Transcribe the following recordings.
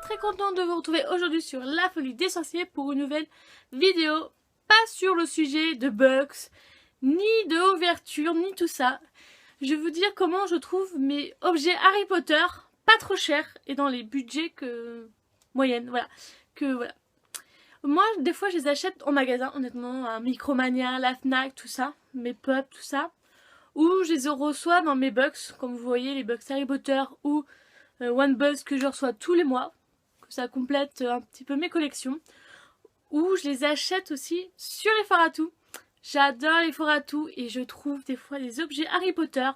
très contente de vous retrouver aujourd'hui sur La Folie des Sorciers pour une nouvelle vidéo. Pas sur le sujet de box, ni de ouverture, ni tout ça. Je vais vous dire comment je trouve mes objets Harry Potter pas trop chers et dans les budgets que moyennes, voilà. Moi, des fois, je les achète en magasin, honnêtement, à Micromania, la Fnac, tout ça, mes pubs, tout ça. Ou je les reçois dans mes box, comme vous voyez, les box Harry Potter ou One Box que je reçois tous les mois, que ça complète un petit peu mes collections. Ou je les achète aussi sur les foires à tout. J'adore les foires à tout et je trouve des fois des objets Harry Potter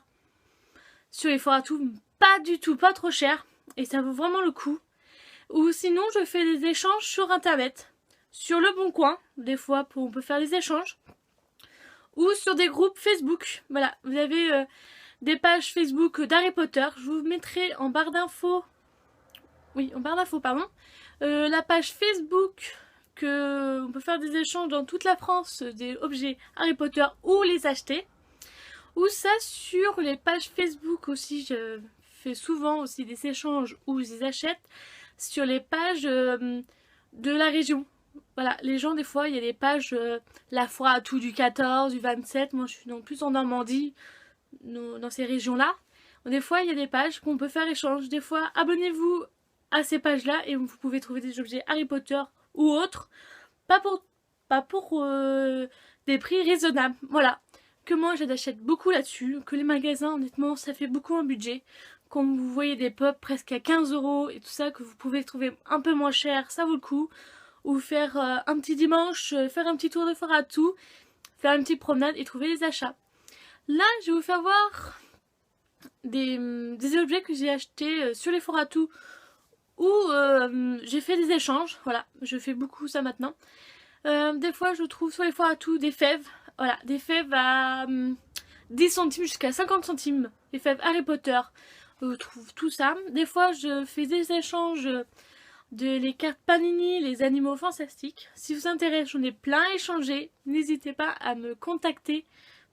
sur les foires à tout pas du tout, pas trop cher et ça vaut vraiment le coup. Ou sinon je fais des échanges sur internet, sur le Bon Coin, des fois on peut faire des échanges. Ou sur des groupes Facebook. Voilà, vous avez des pages Facebook d'Harry Potter. Je vous mettrai en barre d'infos. Oui, en barre d'infos, pardon. La page Facebook que on peut faire des échanges dans toute la France des objets Harry Potter ou les acheter. Ou ça sur les pages Facebook aussi. Je fais souvent aussi des échanges où je les achète sur les pages de la région. Voilà, les gens, des fois, il y a des pages, la foire à tout du 14, du 27. Moi, je suis plus en Normandie, dans ces régions-là. Des fois, il y a des pages qu'on peut faire échange. Des fois, abonnez-vous à ces pages-là et vous pouvez trouver des objets Harry Potter ou autres. Pas pour des prix raisonnables. Voilà. Que moi, j'achète beaucoup là-dessus. Que les magasins, honnêtement, ça fait beaucoup un budget. Quand vous voyez des pubs presque à 15 € et tout ça, que vous pouvez trouver un peu moins cher, ça vaut le coup. Ou faire un petit dimanche, faire un petit tour de foire à tout, faire une petite promenade et trouver des achats. Là, je vais vous faire voir des objets que j'ai achetés sur les foires à tout où j'ai fait des échanges. Voilà, je fais beaucoup ça maintenant. Des fois, je trouve sur les foires à tout des fèves. Voilà, des fèves à 10 centimes jusqu'à 50 centimes. Les fèves Harry Potter. Je trouve tout ça. Des fois, je fais des échanges les cartes Panini, les animaux fantastiques. Si vous intéresse, j'en ai plein à échanger. N'hésitez pas à me contacter.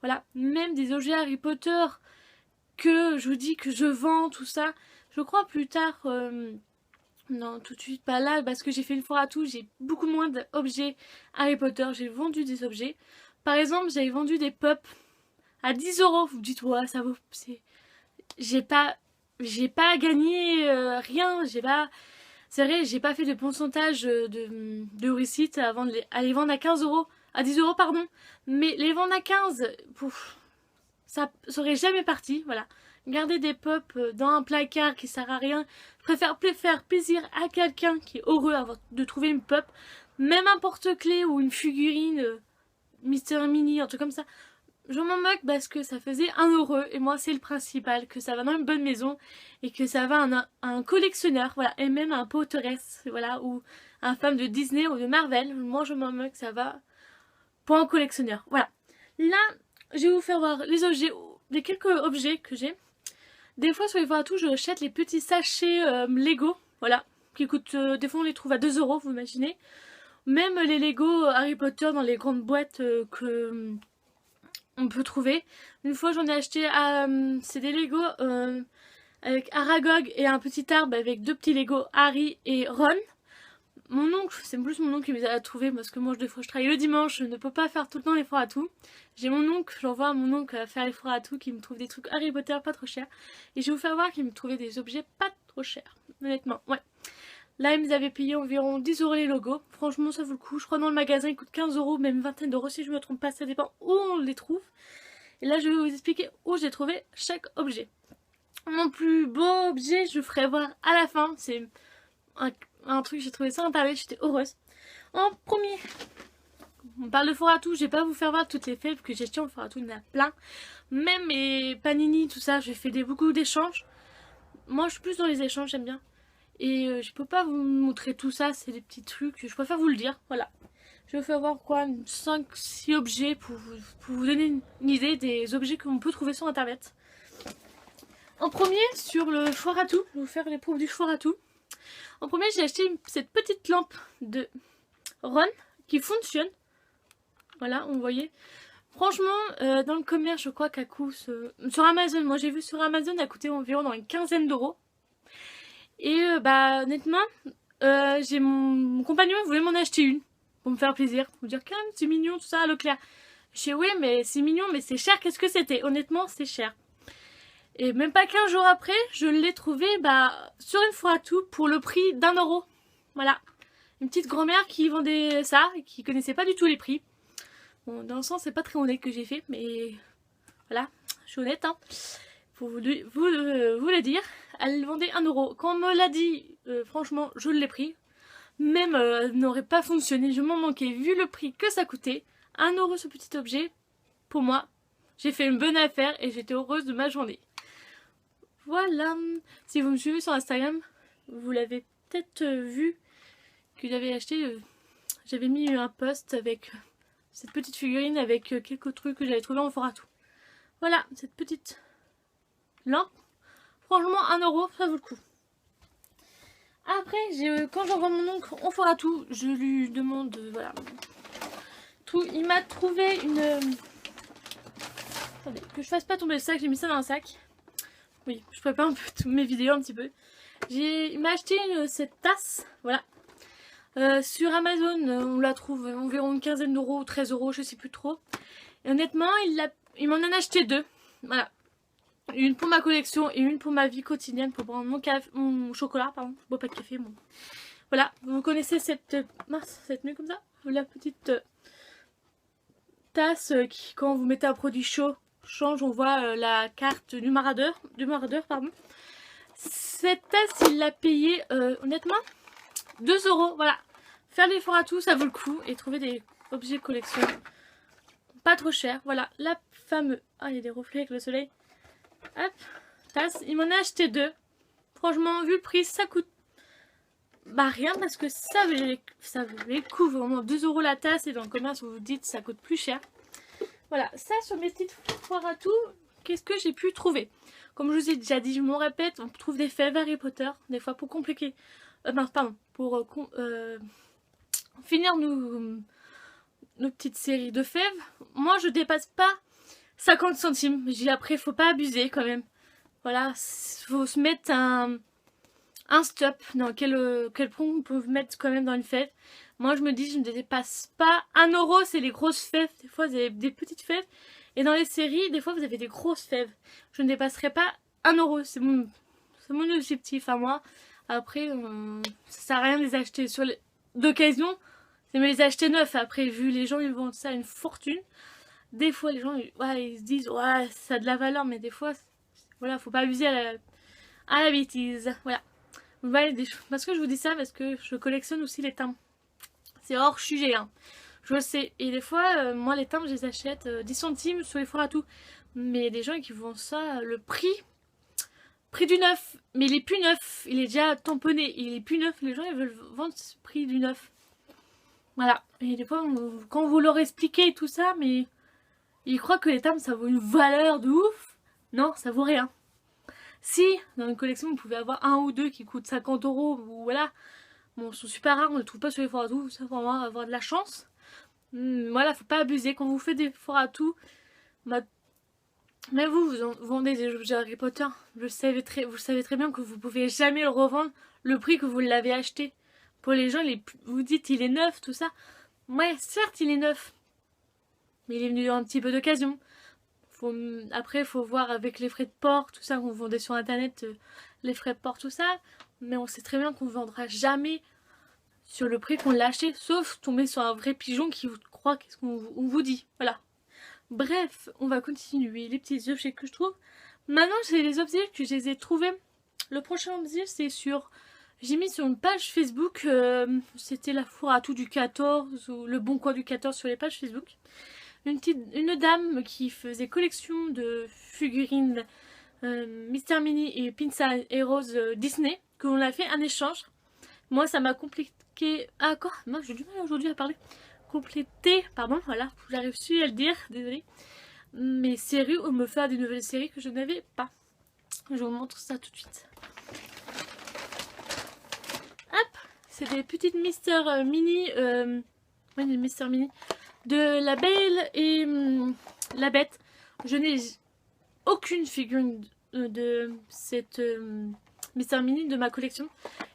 Voilà, même des objets Harry Potter que je vous dis que je vends, tout ça. Je crois plus tard, non tout de suite pas là, parce que j'ai fait une foire à tout, j'ai beaucoup moins d'objets Harry Potter. J'ai vendu des objets. Par exemple, j'avais vendu des pops à 10 €. Vous me dites, ouais, ça vaut... J'ai pas gagné rien, c'est vrai, j'ai pas fait de pourcentage de réussite avant de les vendre à 15 €, à 10 € pardon, mais les vendre à 15, ça serait jamais parti, voilà. Garder des pops dans un placard qui sert à rien, je préfère faire plaisir à quelqu'un qui est heureux de trouver une pop, même un porte-clés ou une figurine Mister Mini, un truc comme ça. Je m'en moque parce que ça faisait 1 € et moi c'est le principal, que ça va dans une bonne maison et que ça va à un collectionneur, voilà, et même à un Potteress, voilà, ou un fan de Disney ou de Marvel. Moi je m'en moque, ça va pour un collectionneur, voilà. Là, je vais vous faire voir les objets, les quelques objets que j'ai. Des fois sur les foires à tout, je achète les petits sachets Lego, voilà, qui coûtent, des fois on les trouve à 2 €, vous imaginez. Même les Lego Harry Potter dans les grandes boîtes que on peut trouver. Une fois j'en ai acheté c'est des Lego avec Aragog et un petit arbre avec 2 petits Lego Harry et Ron. Mon oncle, c'est plus mon oncle qui me les a trouvés parce que moi des fois je travaille le dimanche, je ne peux pas faire tout le temps les foires à tout. J'ai mon oncle, j'envoie à mon oncle faire les foires à tout qui me trouve des trucs Harry Potter pas trop chers. Et je vais vous faire voir qu'il me trouvait des objets pas trop chers, honnêtement, ouais. Là, ils m'avaient payé environ 10 € les logos. Franchement, ça vaut le coup. Je crois dans le magasin, ils coûtent 15 €, même une vingtaine d'euros si je me trompe pas. Ça dépend où on les trouve. Et là, je vais vous expliquer où j'ai trouvé chaque objet. Mon plus beau objet, je ferai voir à la fin. C'est un truc que j'ai trouvé sur internet. J'étais heureuse. En premier, on parle de foire à tout. Je vais pas vous faire voir toutes les fèves que j'ai achetées en foire à tout. Il y en a plein. Même mes panini, tout ça, j'ai fait beaucoup d'échanges. Moi, je suis plus dans les échanges, j'aime bien. Et je peux pas vous montrer tout ça, c'est des petits trucs, je préfère vous le dire, voilà. Je vais faire voir quoi, 5-6 objets pour vous donner une idée des objets qu'on peut trouver sur internet. En premier, sur le foire à tout, je vais vous faire les prouves du foire à tout. En premier, j'ai acheté cette petite lampe de Ron qui fonctionne. Voilà, on voyait. Franchement, dans le commerce, je crois qu'elle coûte sur Amazon, moi j'ai vu sur Amazon, elle coûtait environ dans une quinzaine d'euros. Et honnêtement, mon compagnon voulait m'en acheter une pour me faire plaisir, pour me dire quand même c'est mignon tout ça à Leclerc. Je dis oui mais c'est mignon mais c'est cher, qu'est-ce que c'était? Honnêtement c'est cher. Et même pas 15 jours après, je l'ai trouvé sur une foire à tout pour le prix d'1 €. Voilà. Une petite grand-mère qui vendait ça et qui connaissait pas du tout les prix. Bon, dans le sens, c'est pas très honnête que j'ai fait, mais voilà, je suis honnête, hein. Pour vous le dire, elle vendait 1 €. Quand on me l'a dit, franchement, je l'ai pris. Même n'aurait pas fonctionné, je m'en manquais vu le prix que ça coûtait. 1 € ce petit objet, pour moi, j'ai fait une bonne affaire et j'étais heureuse de ma journée. Voilà, si vous me suivez sur Instagram, vous l'avez peut-être vu que j'avais acheté, j'avais mis un post avec cette petite figurine avec quelques trucs que j'avais trouvé en foire à tout. Voilà, cette petite lampe, franchement 1 €, ça vaut le coup. Après, quand j'envoie mon oncle en foire à tout, je lui demande, voilà, tout, il m'a trouvé une... Attendez, que je fasse pas tomber le sac, j'ai mis ça dans un sac. Oui, je prépare un peu toutes mes vidéos un petit peu. Il m'a acheté cette tasse, voilà. Sur Amazon, on la trouve environ une quinzaine d'euros, 13 €, je sais plus trop. Et honnêtement, il m'en a acheté 2. Voilà. Une pour ma collection et une pour ma vie quotidienne, pour prendre mon chocolat, pardon. Je bois pas de café, bon. Voilà, vous connaissez cette tenue comme ça? La petite tasse qui, quand vous mettez un produit chaud, change, on voit la carte du maraudeur, pardon. Cette tasse, il l'a payé, honnêtement, 2 €, voilà. Faire les foires à tout, ça vaut le coup. Et trouver des objets de collection pas trop cher. Voilà, la fameuse... Ah, il y a des reflets avec le soleil. Hop, tasse. Il m'en a acheté 2. Franchement, vu le prix, ça coûte... rien, parce que ça valait le coup. Vraiment, 2 € la tasse. Et dans le commerce, vous vous dites, ça coûte plus cher. Voilà, ça sur mes petites foires à tout, qu'est-ce que j'ai pu trouver? Comme je vous ai déjà dit, je m'en répète, on trouve des fèves Harry Potter, des fois pour compliquer... pour finir nos petites séries de fèves. Moi, je dépasse pas 50 centimes. J'ai après, faut pas abuser quand même. Voilà, faut se mettre un stop dans quel point on peut mettre quand même dans une fève. Moi, je me dis, je ne dépasse pas 1 €, c'est les grosses fèves. Des fois, vous avez des petites fèves. Et dans les séries, des fois, vous avez des grosses fèves. Je ne dépasserai pas 1 €. C'est mon objectif à moi. Après, ça sert à rien de les acheter d'occasion. C'est mieux les acheter neufs. Après, vu les gens, ils vendent ça à une fortune. Des fois, les gens, ils se disent, ouais, ça a de la valeur. Mais des fois, voilà, faut pas abuser à la bêtise. Voilà. Parce que je vous dis ça, parce que je collectionne aussi les timbres. C'est hors sujet, hein. Je le sais. Et des fois, moi, les timbres, je les achète 10 centimes sur les foires à tout. Mais il y a des gens qui vendent ça, le prix du neuf. Mais il est plus neuf. Il est déjà tamponné. Il est plus neuf. Les gens, ils veulent vendre ce prix du neuf. Voilà. Et des fois, quand vous leur expliquez tout ça, mais ils croient que les timbres, ça vaut une valeur de ouf. Non, ça vaut rien. Si, dans une collection, vous pouvez avoir un ou deux qui coûtent 50 €, ou voilà. Bon, ils sont super rares, on ne les trouve pas sur les foires à tout. Ça, pour moi, avoir de la chance. Voilà, faut pas abuser. Quand vous faites des foires à tout, mais vous vendez des objets Harry Potter. Vous savez très bien que vous pouvez jamais le revendre le prix que vous l'avez acheté. Pour les gens, vous dites il est neuf, tout ça. Ouais, certes, il est neuf. Mais il est venu un petit peu d'occasion. Après, il faut voir avec les frais de port, tout ça, qu'on vendait sur internet, les frais de port, tout ça. Mais on sait très bien qu'on ne vendra jamais sur le prix qu'on l'a acheté, sauf tomber sur un vrai pigeon qui vous croit qu'est-ce qu'on vous dit. Voilà. Bref, on va continuer les petits objets que je trouve. Maintenant, c'est les objets que je les ai trouvés. Le prochain objet, c'est j'ai mis sur une page Facebook, c'était la foire à tout du 14 ou le bon coin du 14 sur les pages Facebook. Une dame qui faisait collection de figurines Mr. Mini et Pinza et Rose Disney, qu'on a fait un échange. Moi, ça m'a compliqué. Ah, quoi? Moi, j'ai du mal aujourd'hui à parler. Compléter, pardon, voilà, j'arrive su à le dire, désolée. Mes séries ou me faire des nouvelles séries que je n'avais pas. Je vous montre ça tout de suite. Hop, c'est des petites Mr. Mini, oui, des Mr. Mini de La Belle et la Bête. Je n'ai aucune figurine de cette Mystère Mini de ma collection.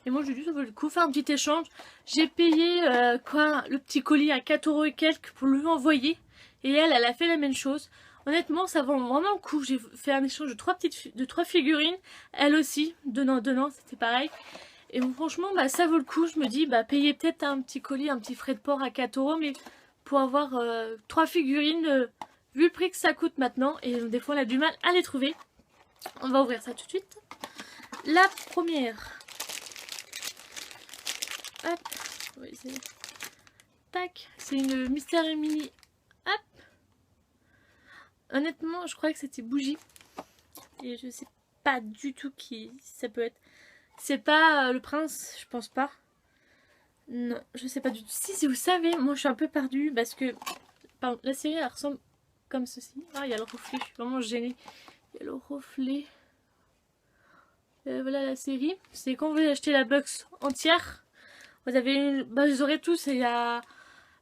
Et moi je lui ai dit ça vaut le coup, faire un petit échange. J'ai payé le petit colis à 4 € et quelques pour lui envoyer. Et elle a fait la même chose. Honnêtement ça vaut vraiment le coup. J'ai fait un échange de 3 figurines. Elle aussi, donnant, c'était pareil. Et bon, franchement ça vaut le coup. Je me dis payer peut-être un petit colis, un petit frais de port à 4 €. Mais pour avoir 3 figurines, vu le prix que ça coûte maintenant. Et des fois on a du mal à les trouver. On va ouvrir ça tout de suite. La première. Hop. On va essayer. Tac. C'est une Mystère Mini. Hop. Honnêtement, je croyais que c'était Bougie. Et je sais pas du tout qui ça peut être. C'est pas le prince, je pense pas. Non, je sais pas du tout. Si vous savez, moi je suis un peu perdue parce que la série elle ressemble comme ceci. Ah, il y a le reflet, je suis vraiment gênée. Il y a le reflet. Voilà la série. C'est quand vous achetez la box entière. Vous avez vous aurez tous. Il y a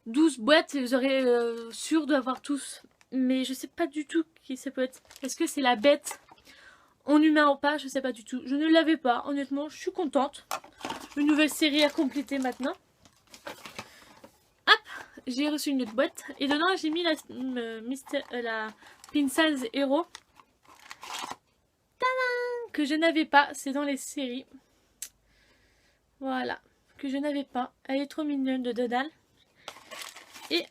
12 boîtes et vous aurez sûr d'avoir tous. Mais je sais pas du tout qui ça peut être. Est-ce que c'est la bête en humain ou pas? Je sais pas du tout. Je ne l'avais pas. Honnêtement, je suis contente. Une nouvelle série à compléter maintenant. Hop, j'ai reçu une autre boîte. Et dedans, j'ai mis la Princess Hero. Que je n'avais pas, c'est dans les séries. Voilà, que je n'avais pas. Elle est trop mignonne de Dodal. Et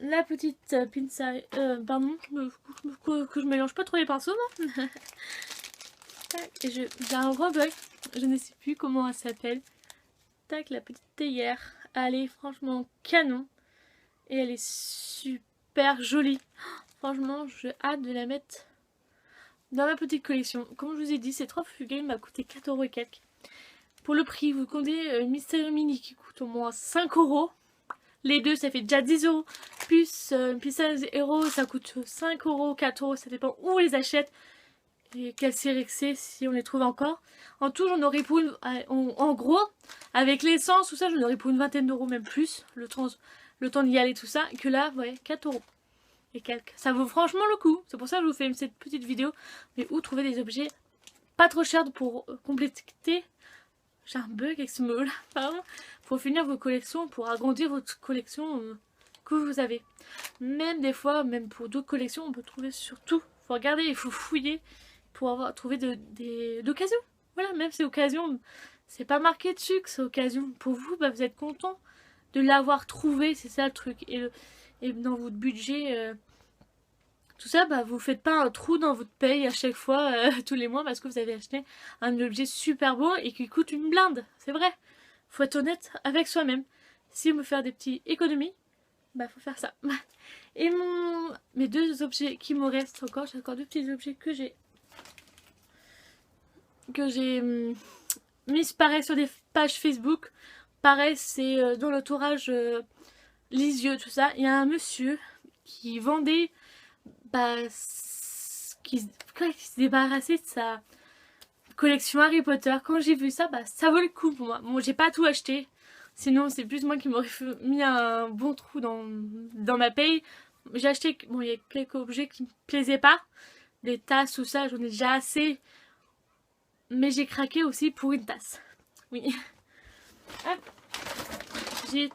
la petite pinça, pardon, que je mélange pas trop les pinceaux. Tac, et j'ai un rebug, je ne sais plus comment elle s'appelle. Tac, la petite théière. Elle est franchement canon. Et elle est super jolie. Franchement, j'ai hâte de la mettre dans ma petite collection. Comme je vous ai dit, ces 3 figurines m'a coûté 4 € et quelques. Pour le prix, vous comptez une Mystère Mini qui coûte au moins 5 €. Les deux, ça fait déjà 10 €. Plus une Princess Hero, ça coûte 5 €, 4 €. Ça dépend où on les achète. Et quelle série que c'est, si on les trouve encore. En tout, j'en aurais pour une... En gros, avec l'essence, tout ça, j'en aurais pour une vingtaine d'euros, même plus. Le temps d'y aller, tout ça. Et que là, ouais, 4 € et quelques. Ça vaut franchement le coup. C'est pour ça que je vous fais cette petite vidéo. Mais où trouver des objets pas trop chers pour compléter. J'ai un bug avec ce mot là, pardon. Pour finir vos collections, pour agrandir votre collection que vous avez. Même des fois, même pour d'autres collections, on peut trouver surtout. Il faut regarder, il faut fouiller pour trouver d'occasion. Voilà, même ces occasions, c'est pas marqué dessus que c'est occasion. Pour vous, vous êtes content de l'avoir trouvé, c'est ça le truc. Et dans votre budget, tout ça, vous faites pas un trou dans votre paye à chaque fois, tous les mois, parce que vous avez acheté un objet super beau et qui coûte une blinde. C'est vrai. Faut être honnête avec soi-même. Si on veut faire des petites économies, faut faire ça. Et mes 2 objets qui me restent encore, j'ai encore 2 petits objets que j'ai mis pareil sur des pages Facebook. Pareil, c'est dans l'entourage Lisieux, tout ça. Il y a un monsieur qui vendait, qui se débarrassait de sa collection Harry Potter. Quand j'ai vu ça, ça vaut le coup pour moi. Bon, j'ai pas tout acheté. Sinon, c'est plus moi qui m'aurais mis un bon trou dans ma paye. J'ai acheté, bon, il y a quelques objets qui me plaisaient pas. Des tasses, tout ça, j'en ai déjà assez. Mais j'ai craqué aussi pour une tasse. Oui. Hop. J'ai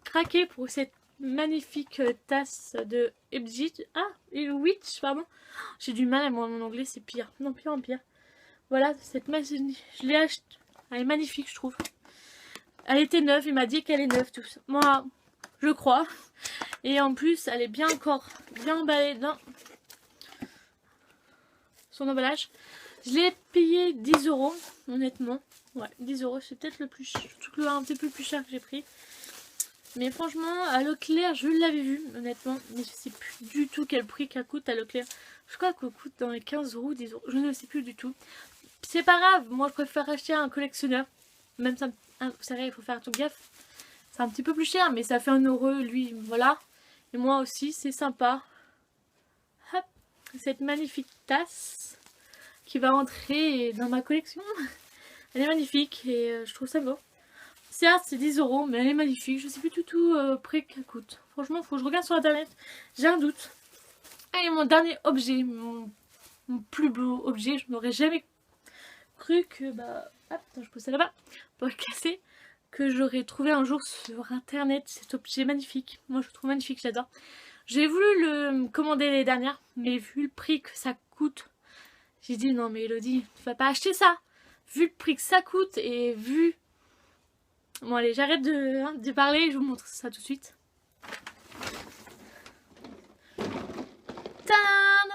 craqué pour cette magnifique tasse de Witch, pardon. J'ai du mal à mon anglais, c'est pire. Non, pire en pire. Voilà, cette machine, je l'ai achetée. Elle est magnifique, je trouve. Elle était neuve, il m'a dit qu'elle est neuve, tout ça. Moi, je crois. Et en plus, elle est bien emballée dans son emballage. Je l'ai payé 10 €, honnêtement. Ouais, 10 €, c'est peut-être le un petit peu plus cher que j'ai pris. Mais franchement, à Leclerc, je l'avais vu, honnêtement. Mais je sais plus du tout quel prix qu'elle coûte à Leclerc. Je crois qu'elle coûte dans les 15 €, 10 €. Je ne sais plus du tout. C'est pas grave, moi je préfère acheter un collectionneur. Même ça, vous savez, il faut faire tout gaffe. C'est un petit peu plus cher, mais ça fait 1 €, lui, voilà. Et moi aussi, c'est sympa. Hop, cette magnifique tasse qui va rentrer dans ma collection. Elle est magnifique et je trouve ça beau. Certes, c'est 10 €, mais elle est magnifique. Je sais plus du tout prix qu'elle coûte. Franchement, il faut que je regarde sur internet. J'ai un doute. Et mon dernier objet, mon plus beau objet, je n'aurais jamais cru que bah hop, attends, je pose ça là-bas pour le casser, que j'aurais trouvé un jour sur internet cet objet magnifique. Moi je le trouve magnifique, j'adore. J'ai voulu le commander l'année dernière, mais vu le prix que ça coûte, j'ai dit non mais Elodie, tu vas pas acheter ça. Vu le prix que ça coûte et vu... Bon allez, j'arrête de parler, je vous montre ça tout de suite.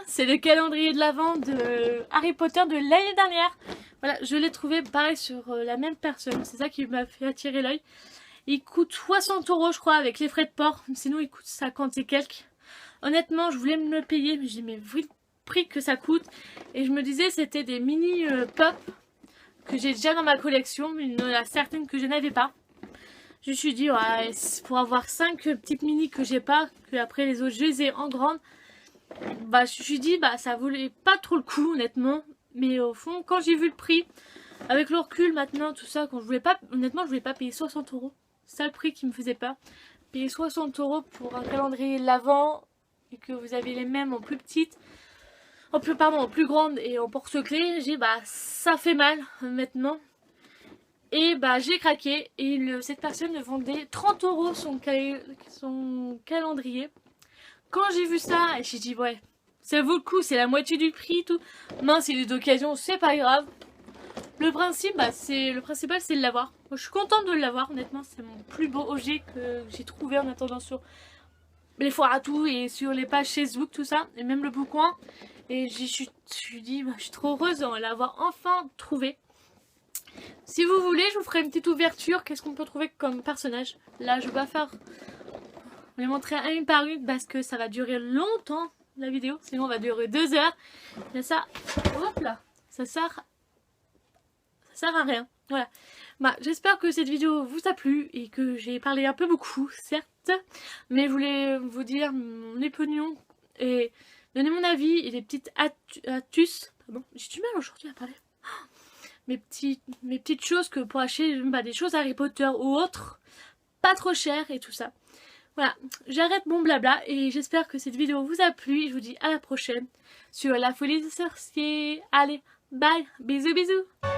C'est le calendrier de l'Avent de Harry Potter de l'année dernière. Voilà, je l'ai trouvé pareil sur la même personne. C'est ça qui m'a fait attirer l'œil. Il coûte 60 € je crois avec les frais de port. Sinon il coûte 50 et quelques. Honnêtement je voulais me le payer. Mais j'ai dit mais vu le prix que ça coûte. Et je me disais c'était des mini pop que j'ai déjà dans ma collection. Mais il y en a certaines que je n'avais pas. Je me suis dit ouais, pour avoir 5 petites mini que j'ai pas. Que après les autres je les ai en grande. Bah je me suis dit bah ça valait pas trop le coup honnêtement, mais au fond quand j'ai vu le prix avec le recul maintenant tout ça, quand je voulais pas, honnêtement je voulais pas payer 60 €, c'est ça le prix qui me faisait peur, payer 60 € pour un calendrier de l'Avent et que vous avez les mêmes en plus petite, en plus grande et en porte-clés, j'ai bah ça fait mal maintenant. Et bah j'ai craqué et cette personne me vendait 30 € son calendrier. Quand j'ai vu ça, j'ai dit ouais, ça vaut le coup, c'est la moitié du prix, tout. Mince, il est d'occasion, c'est pas grave. Le principal, c'est de l'avoir. Moi, je suis contente de l'avoir, honnêtement, c'est mon plus beau objet que j'ai trouvé en attendant sur les foires à tout et sur les pages Facebook, tout ça, et même le Boucoin. Et je suis dit, bah, je suis trop heureuse de l'avoir enfin trouvé. Si vous voulez, je vous ferai une petite ouverture. Qu'est-ce qu'on peut trouver comme personnage? Là, je vais pas faire... Je vais montrer une par une parce que ça va durer longtemps la vidéo, sinon on va durer 2 heures. Et ça, hop là, ça sert à rien. Voilà. Bah, j'espère que cette vidéo vous a plu et que j'ai parlé un peu beaucoup, certes, mais je voulais vous dire mon opinion et donner mon avis et des petites astuces. Pardon, j'ai du mal aujourd'hui à parler. Mes petites choses que pour acheter bah, des choses Harry Potter ou autres, pas trop chères et tout ça. Voilà, j'arrête mon blabla et j'espère que cette vidéo vous a plu. Je vous dis à la prochaine sur la folie des sorciers. Allez, bye, bisous bisous.